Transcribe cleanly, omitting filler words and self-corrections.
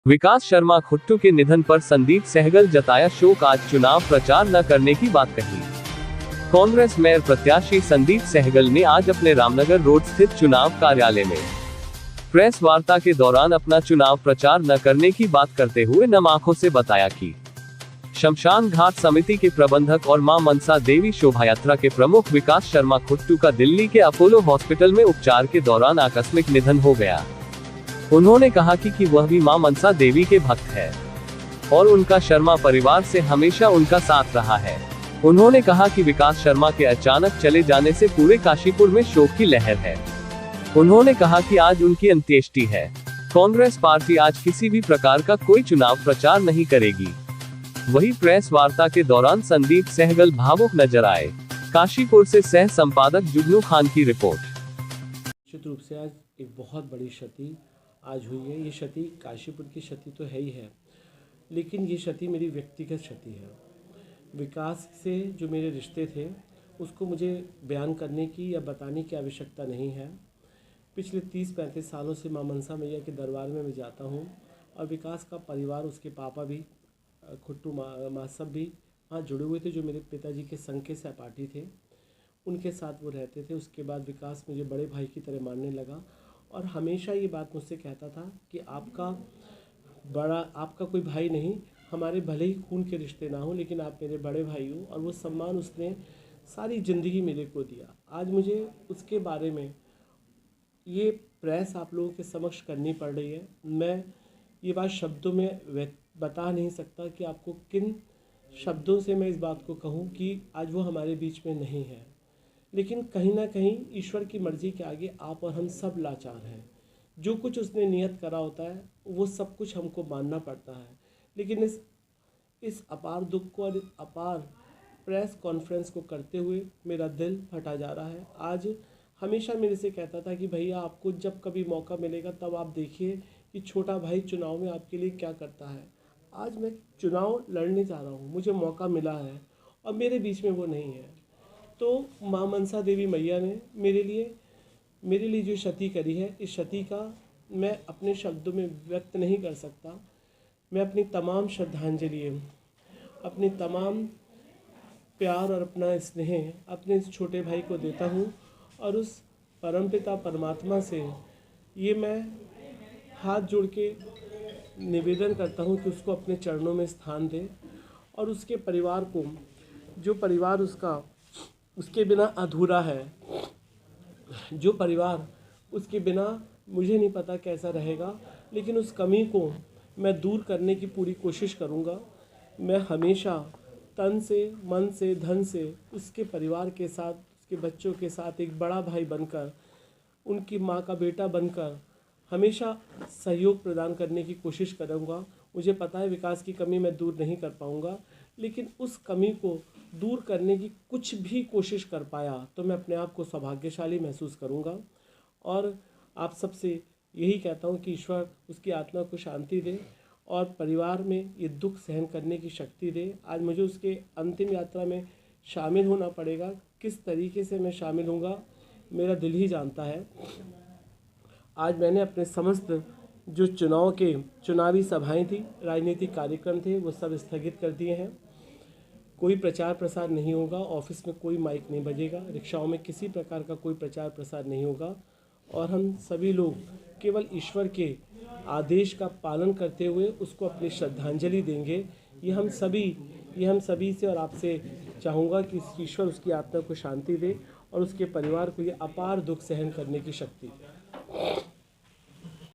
विकास शर्मा खुट्टू के निधन पर संदीप सहगल जताया शोक। आज चुनाव प्रचार न करने की बात कही। कांग्रेस मेयर प्रत्याशी संदीप सहगल ने आज अपने रामनगर रोड स्थित चुनाव कार्यालय में प्रेस वार्ता के दौरान अपना चुनाव प्रचार न करने की बात करते हुए नम आंखों से बताया कि शमशान घाट समिति के प्रबंधक और मां मनसा देवी शोभायात्रा के प्रमुख विकास शर्मा खुट्टू का दिल्ली के अपोलो हॉस्पिटल में उपचार के दौरान आकस्मिक निधन हो गया। उन्होंने कहा कि वह भी मां मनसा देवी के भक्त है और उनका शर्मा परिवार से हमेशा उनका साथ रहा है। उन्होंने कहा कि विकास शर्मा के अचानक चले जाने से पूरे काशीपुर में शोक की लहर है। उन्होंने कहा कि आज उनकी अंत्येष्टि है। कांग्रेस पार्टी आज किसी भी प्रकार का कोई चुनाव प्रचार नहीं करेगी। वही प्रेस वार्ता के दौरान संदीप सहगल भावुक नजर आए। काशीपुर से सह संपादक जुगनू खान की रिपोर्ट। निश्चित रूप से आज एक बहुत बड़ी क्षति आज हुई है। ये क्षति काशीपुर की क्षति तो है ही है, लेकिन ये क्षति मेरी व्यक्तिगत क्षति है। विकास से जो मेरे रिश्ते थे उसको मुझे बयान करने की या बताने की आवश्यकता नहीं है। पिछले 30-35 सालों से मां मनसा मैया के दरबार में मैं जाता हूँ और विकास का परिवार, उसके पापा भी, खुट्टू माँ सब भी वहाँ जुड़े हुए थे, जो मेरे पिताजी के संघ के सहपाठी थे। उनके साथ वो रहते थे। उसके बाद विकास मुझे बड़े भाई की तरह मानने लगा और हमेशा ये बात मुझसे कहता था कि आपका कोई भाई नहीं, हमारे भले ही खून के रिश्ते ना हो, लेकिन आप मेरे बड़े भाई हो। और वो सम्मान उसने सारी ज़िंदगी मेरे को दिया। आज मुझे उसके बारे में ये प्रेस आप लोगों के समक्ष करनी पड़ रही है। मैं ये बात शब्दों में बता नहीं सकता कि आपको किन शब्दों से मैं इस बात को कहूँ कि आज वो हमारे बीच में नहीं है, लेकिन कहीं ना कहीं ईश्वर की मर्ज़ी के आगे आप और हम सब लाचार हैं। जो कुछ उसने नियत करा होता है वो सब कुछ हमको मानना पड़ता है। लेकिन इस अपार दुख को और अपार प्रेस कॉन्फ्रेंस को करते हुए मेरा दिल फटा जा रहा है। आज हमेशा मेरे से कहता था कि भैया, आपको जब कभी मौका मिलेगा तब आप देखिए कि छोटा भाई चुनाव में आपके लिए क्या करता है। आज मैं चुनाव लड़ने जा रहा हूँ, मुझे मौका मिला है और मेरे बीच में वो नहीं है। तो मां मनसा देवी मैया ने मेरे लिए जो क्षति करी है, इस क्षति का मैं अपने शब्दों में व्यक्त नहीं कर सकता। मैं अपनी तमाम श्रद्धांजलि, अपनी तमाम प्यार और अपना स्नेह अपने इस छोटे भाई को देता हूँ और उस परमपिता परमात्मा से ये मैं हाथ जोड़ के निवेदन करता हूँ कि उसको अपने चरणों में स्थान दे और उसके परिवार को, जो परिवार उसके बिना अधूरा है, जो परिवार उसके बिना मुझे नहीं पता कैसा रहेगा, लेकिन उस कमी को मैं दूर करने की पूरी कोशिश करूँगा। मैं हमेशा तन से, मन से, धन से उसके परिवार के साथ, उसके बच्चों के साथ एक बड़ा भाई बनकर, उनकी माँ का बेटा बनकर हमेशा सहयोग प्रदान करने की कोशिश करूँगा। मुझे पता है विकास की कमी मैं दूर नहीं कर पाऊँगा, लेकिन उस कमी को दूर करने की कुछ भी कोशिश कर पाया तो मैं अपने आप को सौभाग्यशाली महसूस करूँगा। और आप सबसे यही कहता हूँ कि ईश्वर उसकी आत्मा को शांति दे और परिवार में ये दुख सहन करने की शक्ति दे। आज मुझे उसके अंतिम यात्रा में शामिल होना पड़ेगा। किस तरीके से मैं शामिल होऊंगा मेरा दिल ही जानता है। आज मैंने अपने समस्त जो चुनावी सभाएं थी, राजनीतिक कार्यक्रम थे, वो सब स्थगित कर दिए हैं। कोई प्रचार प्रसार नहीं होगा, ऑफिस में कोई माइक नहीं बजेगा, रिक्शाओं में किसी प्रकार का कोई प्रचार प्रसार नहीं होगा और हम सभी लोग केवल ईश्वर के आदेश का पालन करते हुए उसको अपनी श्रद्धांजलि देंगे। ये हम सभी से और आपसे चाहूँगा कि ईश्वर उसकी आत्मा को शांति दे और उसके परिवार को ये अपार दुख सहन करने की शक्ति दे।